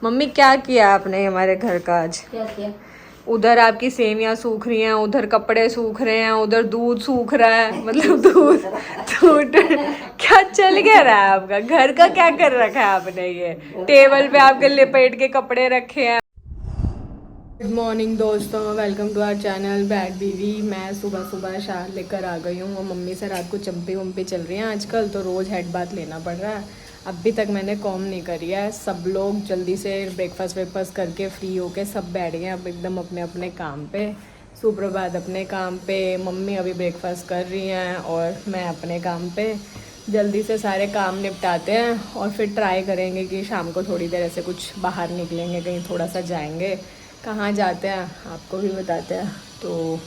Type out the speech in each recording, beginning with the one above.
Mummy क्या किया आपने हमारे घर का आज? क्या किया? उधर आपकी सेवियां सूख रही हैं, उधर कपड़े सूख रहे हैं, उधर दूध सूख रहा है, मतलब दूध दूध क्या चल क्या रहा है आपका? घर का क्या कर रखा है आपने? ये टेबल पे आपके लिपेट के कपड़े रखे हैं। गुड मॉर्निंग दोस्तों, welcome to our channel bad बीवी। मैं सुबह सुबह शाह लेकर आ गई हूँ और मम्मी से रात को चंपी वम्पी चल रही हैं आजकल, तो रोज़ हेड बाथ लेना पड़ रहा है। अभी तक मैंने कॉम नहीं करी है। सब लोग जल्दी से ब्रेकफास्ट वेकफास्ट करके फ्री होके सब बैठ गए अब एकदम अपने अपने काम पे। सुप्रभात अपने काम पे, मम्मी अभी ब्रेकफास्ट कर रही हैं और मैं अपने काम पे। जल्दी से सारे काम निपटाते हैं और फिर ट्राई करेंगे कि शाम को थोड़ी देर ऐसे कुछ बाहर निकलेंगे, कहीं थोड़ा सा जाएंगे। कहाँ जाते हैं आपको भी बताते हैं। तो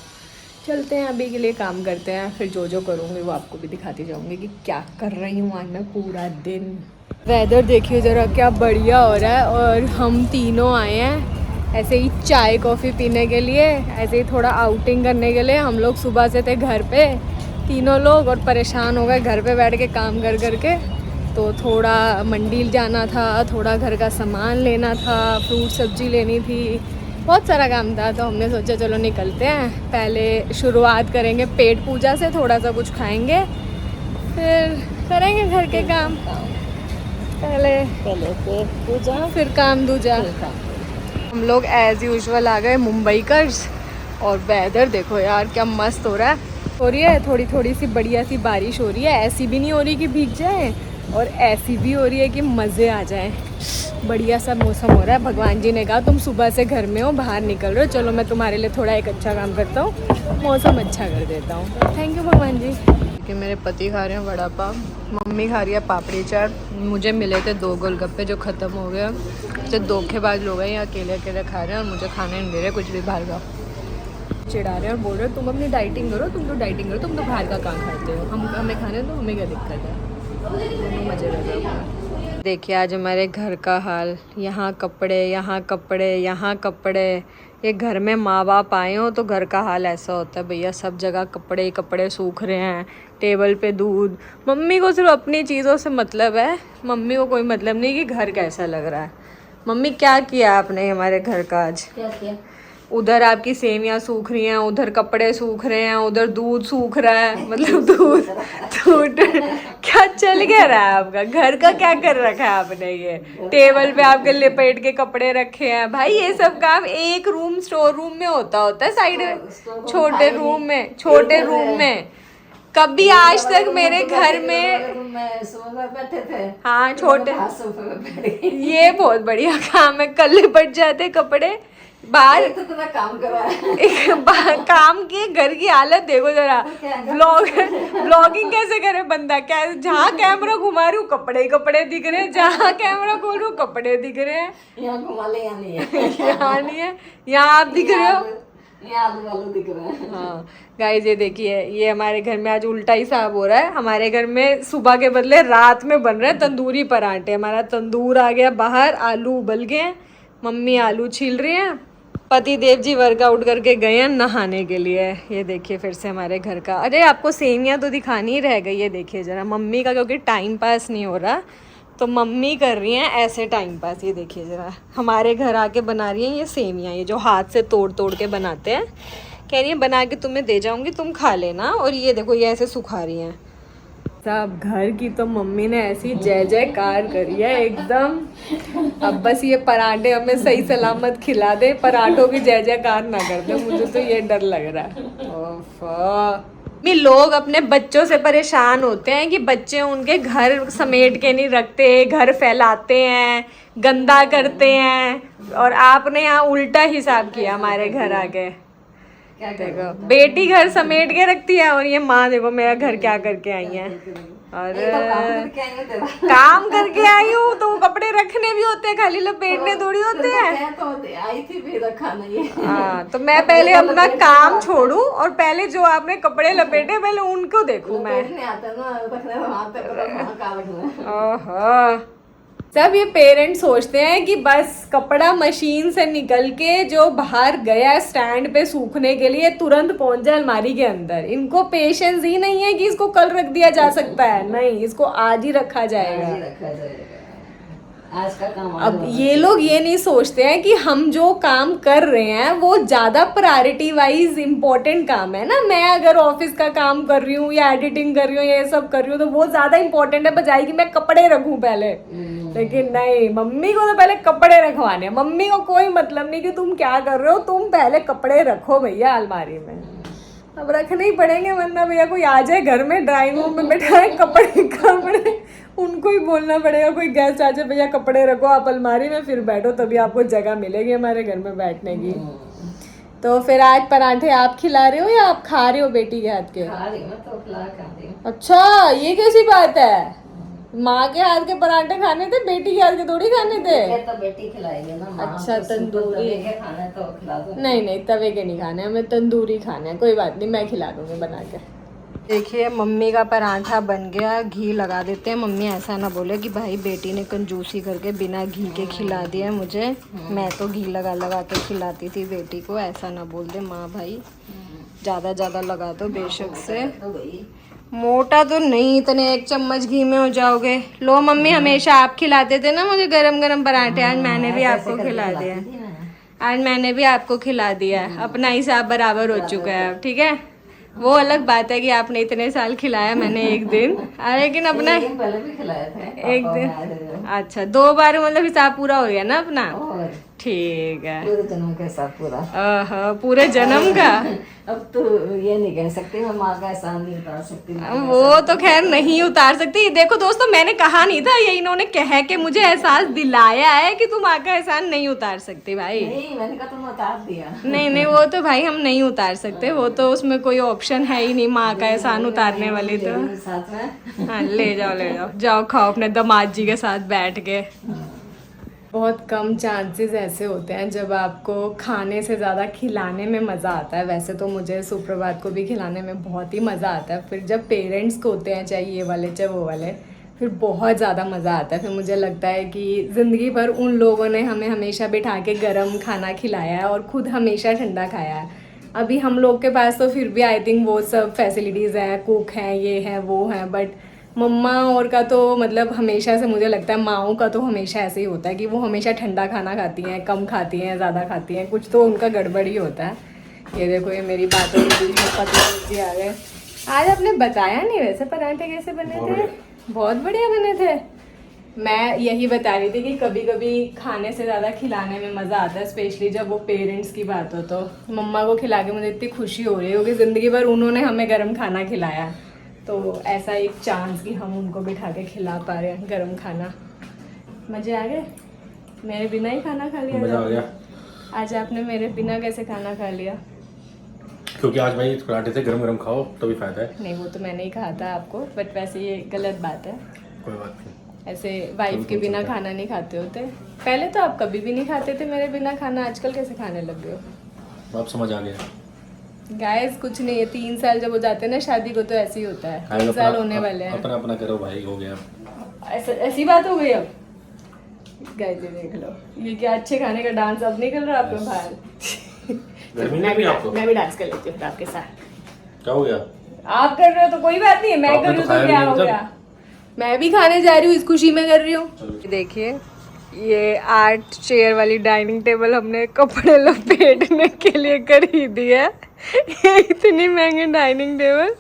चलते हैं, अभी के लिए काम करते हैं, फिर जो करूँगी वो आपको भी दिखाती जाऊँगी कि क्या कर रही हूँ आज मैं पूरा दिन। वेदर देखिए ज़रा क्या बढ़िया हो रहा है और हम तीनों आए हैं ऐसे ही चाय कॉफ़ी पीने के लिए, ऐसे ही थोड़ा आउटिंग करने के लिए। हम लोग सुबह से थे घर पे तीनों लोग और परेशान हो गए घर पे बैठ के काम कर करके। तो थोड़ा मंडी जाना था, थोड़ा घर का सामान लेना था, फ्रूट सब्जी लेनी थी, बहुत सारा काम था। तो हमने सोचा चलो निकलते हैं। पहले शुरुआत करेंगे पेट पूजा से, थोड़ा सा कुछ खाएंगे, फिर करेंगे घर के काम। पहले पेट पूजा फिर काम दूजा। हम लोग एज यूजुअल आ गए मुंबई कर्स और वेदर देखो यार क्या मस्त हो रहा है। हो रही है थोड़ी थोड़ी सी बढ़िया सी बारिश हो रही है, ऐसी भी नहीं हो रही कि भीग जाए और ऐसी भी हो रही है कि मज़े आ जाए। बढ़िया सा मौसम हो रहा है। भगवान जी ने कहा तुम सुबह से घर में हो, बाहर निकल रहे हो, चलो मैं तुम्हारे लिए थोड़ा एक अच्छा काम करता हूँ, मौसम अच्छा कर देता हूँ। थैंक यू भगवान जी। कि मेरे पति खा रहे हैं वड़ा पाव, मम्मी खा रही है पापड़ी चाट। मुझे मिले थे 2 गोलगप्पे जो ख़त्म हो गए, तो धोखेबाज लोग हैं, ये अकेले अकेले खा रहे हैं और मुझे खाने नहीं दे रहे कुछ भी बाहर का। चिढ़ा रहे हैं और बोल रहे हो तुम अपनी डाइटिंग करो, तुम तो डाइटिंग करो, तुम तो बाहर का काम खाते हो, हमें खाने दो, हमें क्या दिक्कत है। दोनों मज़े कर रहे हो। देखिए आज हमारे घर का हाल, यहाँ कपड़े, यहाँ कपड़े, यहाँ कपड़े। ये घर में माँ बाप आए हो तो घर का हाल ऐसा होता है भैया, सब जगह कपड़े कपड़े सूख रहे हैं, टेबल पे दूध। मम्मी को सिर्फ अपनी चीज़ों से मतलब है, मम्मी को कोई मतलब नहीं कि घर कैसा लग रहा है। मम्मी क्या किया आपने हमारे घर का आज? क्या किया? उधर आपकी सेवियां सूख रही हैं, उधर कपड़े सूख रहे हैं, उधर दूध सूख रहा है, मतलब दूध दूध क्या चल क्या रहा है आपका? घर का क्या कर रखा है आपने? ये टेबल पे आपके लिपेट के कपड़े रखे हैं। भाई ये सब काम एक रूम स्टोर रूम में होता है, साइड में छोटे रूम में। कभी आज तक मेरे घर में सोफे बैठे थे। हाँ छोटे, सोफे पे बैठ गए। ये बहुत बढ़िया काम है। कल लिपट जाते कपड़े बाहर तो इतना काम करा काम की घर की हालत देखो जरा। ब्लॉगिंग कैसे करे बंदा? क्या जहाँ कैमरा घुमा रही हूँ कपड़े कपड़े दिख रहे हैं, जहाँ कैमरा खोल रही हूँ कपड़े दिख रहे हैं। यहाँ घुमा ले, यहाँ नहीं है। यहाँ नहीं है, यहाँ आप दिख रहे हो, यहाँ आलू वालू दिख रहे हैं। हाँ गाइस ये देखिए, ये हमारे घर में आज उल्टा ही साहब हो रहा है। हमारे घर में सुबह के बदले रात में बन रहे हैं तंदूरी पराठे। हमारा तंदूर आ गया बाहर, आलू उबल गए, मम्मी आलू छील रही हैं। पति देव जी वर्कआउट करके गए हैं नहाने के लिए। ये देखिए फिर से हमारे घर का। अरे आपको सेवियां तो दिखानी ही रह गई। ये देखिए ज़रा मम्मी का, क्योंकि टाइम पास नहीं हो रहा तो मम्मी कर रही हैं ऐसे टाइम पास। ये देखिए ज़रा हमारे घर आके बना रही हैं ये सेवियां, ये जो हाथ से तोड़ तोड़ के बनाते हैं। कह रही है बना के तुम्हें दे जाऊँगी, तुम खा लेना। और ये देखो ये ऐसे सुखा रही हैं। सब घर की तो मम्मी ने ऐसी जय जयकार करी है एकदम। अब बस ये पराठे हमें सही सलामत खिला दे, पराठों की जय जयकार ना कर दे, मुझे तो ये डर लग रहा है। ओफो, लोग अपने बच्चों से परेशान होते हैं कि बच्चे उनके घर समेट के नहीं रखते, घर फैलाते हैं, गंदा करते हैं, और आपने यहाँ उल्टा हिसाब किया हमारे घर आके। देखो बेटी घर समेट के रखती है और ये माँ देखो मेरा घर क्या करके आई है। और काम करके आई हूँ तो कपड़े रखने भी होते हैं, खाली लपेटने थोड़ी होते हैं। तो आई थी भी रखा नहीं है। हाँ तो मैं पहले अपना काम छोड़ूं और पहले जो आपने कपड़े लपेटे पहले उनको देखूं मैं। नहीं आता ना रखने, वहाँ पे वहाँ का रखना। ओहो, सब ये पेरेंट्स सोचते हैं कि बस कपड़ा मशीन से निकल के जो बाहर गया स्टैंड पे सूखने के लिए तुरंत पहुंच जाए अलमारी के अंदर। इनको पेशेंस ही नहीं है कि इसको कल रख दिया जा सकता है, नहीं, इसको आज ही रखा जाएगा। आज का काम अब ये लोग ये नहीं सोचते हैं कि हम जो काम कर रहे हैं वो ज्यादा प्रायोरिटी वाइज इम्पोर्टेंट काम है ना। मैं अगर ऑफिस का काम कर रही हूँ या एडिटिंग कर रही हूँ, ये सब कर रही हूँ, तो वो ज्यादा इम्पोर्टेंट है बजाय कि मैं कपड़े रखूं पहले। लेकिन नहीं, मम्मी को तो पहले कपड़े रखवाने हैं। मम्मी को कोई मतलब नहीं कि तुम क्या कर रहे हो, तुम पहले कपड़े रखो भैया अलमारी में। अब रखने ही पड़ेंगे, वरना भैया कोई आ जाए घर में, ड्राइंग रूम में बैठाए कपड़े उनको ही बोलना पड़ेगा। कोई गेस्ट आ जाए, भैया कपड़े रखो आप अलमारी में, फिर बैठो, तभी आपको जगह मिलेगी हमारे घर में बैठने की। तो फिर आज पराठे आप खिला रहे हो या आप खा रहे हो बेटी के हाथ के? खा रही हूँ तो खिला खा रही हूँ। अच्छा, ये कैसी बात है? माँ के हाथ के पराठे खाने थे, बेटी के हाथ के थोड़ी खाने थे। ये तो बेटी खिलाएगी ना माँ। अच्छा, तो तंदूरी तवे के खाना है तो खिला दो। नहीं, तवे के नहीं खाने, हमें तंदूरी खाने हैं। कोई बात नहीं, मैं खिला दूंगी बना के। देखिए मम्मी का पराठा बन गया, घी लगा देते हैं। मम्मी ऐसा ना बोले कि भाई बेटी ने कंजूसी करके बिना घी के खिला दिया मुझे, मैं तो घी लगा लगा के खिलाती थी बेटी को। ऐसा ना बोल दे माँ भाई, ज़्यादा लगा दो बेशक से। मोटा तो नहीं, इतने 1 चम्मच घी में हो जाओगे। लो मम्मी, हमेशा आप खिलाते थे ना मुझे गरम गरम पराठे, आज मैंने भी आपको खिला दिया। आज मैंने भी आपको खिला दिया, अपना हिसाब बराबर हो चुका है अब, ठीक है। वो अलग बात है कि आपने इतने साल खिलाया, मैंने एक दिन, लेकिन अपना एक दिन पहले भी खिलाए थे। एक दिन, अच्छा 2 बार, मतलब हिसाब पूरा हो गया ना अपना। ठीक है, पूरे जन्म का हिसाब पूरा। पूरे जन्म का। अब तो ये नहीं कह सकती मैं माँ का एहसान नहीं उतार सकती। वो तो खैर नहीं उतार सकती। देखो दोस्तों, मैंने कहा नहीं था, ये इन्होंने कह के मुझे एहसास दिलाया है कि तुम माँ का एहसान नहीं उतार सकती भाई। नहीं, मैंने कहा तुम उतार दिया। नहीं, वो तो भाई हम नहीं उतार सकते, वो तो उसमें कोई ऑप्शन है ही नहीं माँ का एहसान उतारने वाली। तो साथ में हाँ, ले जाओ जाओ खाओ अपने दामाद जी के साथ बैठ के। बहुत कम चांसेस ऐसे होते हैं जब आपको खाने से ज़्यादा खिलाने में मज़ा आता है। वैसे तो मुझे सुप्रभात को भी खिलाने में बहुत ही मज़ा आता है, फिर जब पेरेंट्स को होते हैं, चाहे ये वाले चाहे वो वाले, फिर बहुत ज़्यादा मज़ा आता है। फिर मुझे लगता है कि ज़िंदगी भर उन लोगों ने हमें हमेशा बिठा के गर्म खाना खिलाया है और ख़ुद हमेशा ठंडा खाया है। अभी हम लोग के पास तो फिर भी आई थिंक वो सब फैसिलिटीज़ हैं, कुक हैं, ये हैं वो हैं, बट मम्मा और का तो मतलब हमेशा से मुझे लगता है माओं का तो हमेशा ऐसे ही होता है कि वो हमेशा ठंडा खाना खाती हैं, कम खाती हैं, ज़्यादा खाती हैं, कुछ तो उनका गड़बड़ ही होता है। ये देखो, ये मेरी बातों के बीच में पतली जी आ गए। आज आपने बताया नहीं वैसे पराठे कैसे बने थे? बहुत बढ़िया बने थे। मैं यही बता रही थी कि कभी कभी खाने से ज़्यादा खिलाने में मज़ा आता है, स्पेशली जब वो पेरेंट्स की बात हो। तो मम्मा को खिला के मुझे इतनी खुशी हो रही है क्योंकि ज़िंदगी भर उन्होंने हमें गर्म खाना खिलाया, तो ऐसा एक चांस कि हम उनको बिठा के खिला पा रहे हैं गर्म खाना। मज़े आ गए? मेरे बिना ही खाना खा लिया? मज़ा आ गया। आज आपने मेरे बिना कैसे खाना खा लिया? क्योंकि आज भाई पराठे से गरम गरम खाओ तभी फायदा है। नहीं, वो तो मैंने ही कहा था आपको, बट वैसे ये गलत बात है। कोई बात नहीं, ऐसे वाइफ के बिना खाना नहीं खाते होते। पहले तो आप कभी भी नहीं खाते थे मेरे बिना खाना, आजकल कैसे खाने लग गए हो? अब समझ आ गया। गाइस कुछ नहीं है, 3 साल जब हो जाते हैं ना शादी को तो ऐसे ही होता है। 3 साल होने वाले हैं। अपना अपना करो भाई, हो गया। ऐसी बात हो गई अब। गाइस ये देख लो, ये क्या अच्छे खाने का डांस अब निकल रहा है आपके बाहर। गर्मी नहीं भी आपको? मैं भी डांस कर लेती हूँ आपके साथ। क्या हो गया? आप कर रहे हो तो कोई बात नहीं है, मैं कर रही हूँ तो क्या हो गया? मैं भी खाने जा रही हूँ, इस खुशी में कर रही हूँ। देखिए ये 8 चेयर वाली डाइनिंग टेबल हमने कपड़े लपेटने के लिए खरीदी है। ये इतनी महंगी डाइनिंग टेबल,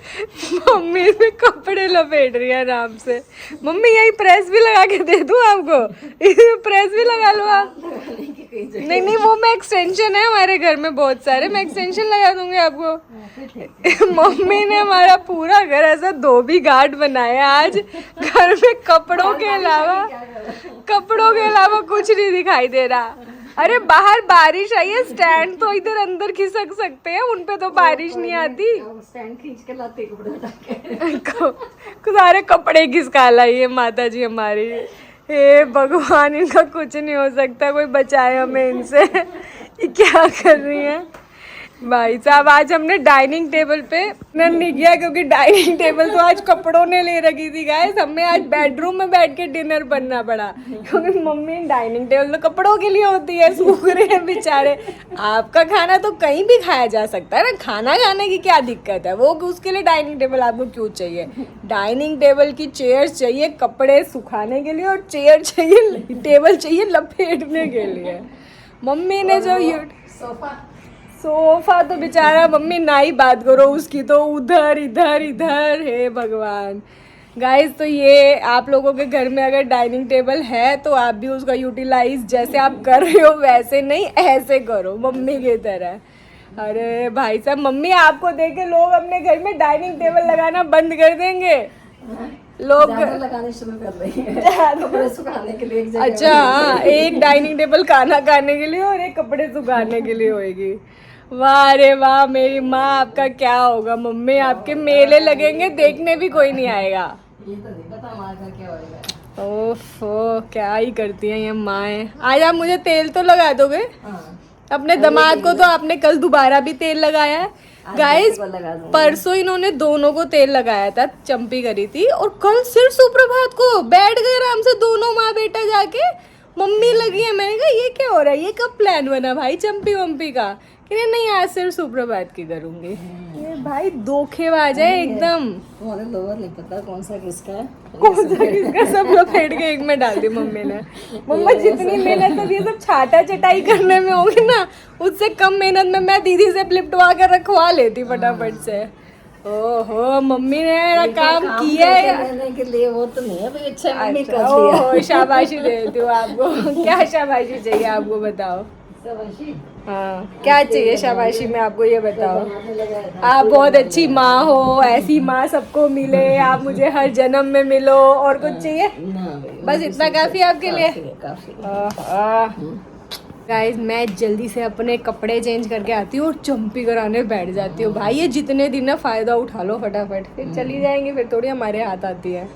मम्मी इसमें कपड़े लपेट रही है आराम से। मम्मी यही प्रेस भी लगा के दे दूँ आपको? इसमें प्रेस भी लगा लो आप। नहीं, वो मैं एक्सटेंशन है हमारे घर में बहुत सारे, मैं एक्सटेंशन लगा दूंगी आपको। मम्मी ने हमारा पूरा घर ऐसा धोबी घाट बनाया आज। घर में कपड़ों के अलावा कुछ नहीं दिखाई दे रहा। अरे बाहर बारिश आई है, स्टैंड तो इधर अंदर खिसक सकते हैं, उन पे तो बारिश नहीं आती। स्टैंड खींच के लाते कपड़े उठा के। सारे कपड़े खिसका लाई है माता जी हमारी। हे भगवान, इनका कुछ नहीं हो सकता, कोई बचाए हमें इनसे। ये क्या कर रही हैं? भाई साहब आज हमने डाइनिंग टेबल पे डिनर नहीं किया क्योंकि डाइनिंग टेबल तो आज कपड़ों ने ले रखी थी गाइस। हमें आज बेडरूम में बैठ के डिनर बनना पड़ा क्योंकि मम्मी डाइनिंग टेबल तो कपड़ों के लिए होती है, सूख रहे हैं बेचारे। आपका खाना तो कहीं भी खाया जा सकता है ना, खाना खाने की क्या दिक्कत है, वो उसके लिए डाइनिंग टेबल आपको क्यों चाहिए? डाइनिंग टेबल की चेयर्स चाहिए कपड़े सुखाने के लिए और चेयर चाहिए, टेबल चाहिए लपेटने के लिए। मम्मी ने जो सोफा तो बेचारा मम्मी ना ही बात करो उसकी, तो उधर इधर इधर है भगवान। गाइस तो ये आप लोगों के घर में अगर डाइनिंग टेबल है तो आप भी उसका यूटिलाइज जैसे आप कर रहे हो वैसे नहीं ऐसे करो मम्मी की तरह। अरे भाई साहब मम्मी आपको देख के लोग अपने घर में डाइनिंग टेबल लगाना बंद कर देंगे। लोग लगाने शुरू कर रही है कपड़े सुखाने के लिए एक जगह। अच्छा हाँ, एक डाइनिंग टेबल खाना खाने के लिए और एक कपड़े सुखाने के लिए होएगी। वाह रे वाह मेरी माँ, आपका क्या होगा मम्मी, आपके मेले लगेंगे देखने भी कोई नहीं आएगा। ये तो नहीं पता हमारे का क्या होएगा। ओफो क्या ही करती हैं ये माएँ। आज आप मुझे तेल तो लगा दोगे? हाँ, अपने दामाद को तो आपने कल दोबारा भी तेल लगाया है गाइस। लगा दूंगी। परसों इन्होंने दोनों को तेल लगाया था, चंपी करी थी, और कल सिर्फ सुप्रभात को बैठ गए आराम से दोनों माँ बेटा जाके मम्मी लगी है। मैंने कहा ये क्या हो रहा है, ये कब प्लान बना भाई चंपी वम्पी का? कि नहीं आज सिर्फ सुप्रभात की करूंगी। ये भाई धोखेबाज है एकदम। हमारे लोवर नहीं पता कौन सा किसका है। कौन सा किसका, सब लपेट के एक में डाल दी मम्मी ने। मम्मा जितनी मेहनत तो ये सब छाटा चटाई करने में होगी ना, उससे कम मेहनत में मैं दीदी से लिपटवा कर रखवा लेती फटाफट से। ओहो मम्मी ने मेरा काम किया है लेने के लिए वो तो नहीं है भाई। अच्छा मम्मी कर अच्छा, लिया। ओहो शाबाशी देती हूँ आपको। क्या शाबाशी चाहिए आपको बताओ? शाबाशी। हाँ क्या चाहिए शाबाशी में आपको ये बताओ? बनाने लगा था। आप बहुत अच्छी माँ हो, ऐसी माँ सबको मिले, आप मुझे हर जन्म में मिलो। और कुछ चाहिए? ना भाई, बस इतना काफी आपके लिए? काफी। गाइस मैं जल्दी से अपने कपड़े चेंज करके आती हूँ और चंपी कराने बैठ जाती हूँ। भाई ये जितने दिन है फायदा उठा लो फटाफट, फिर चली जाएंगी, फिर थोड़ी हमारे हाथ आती है।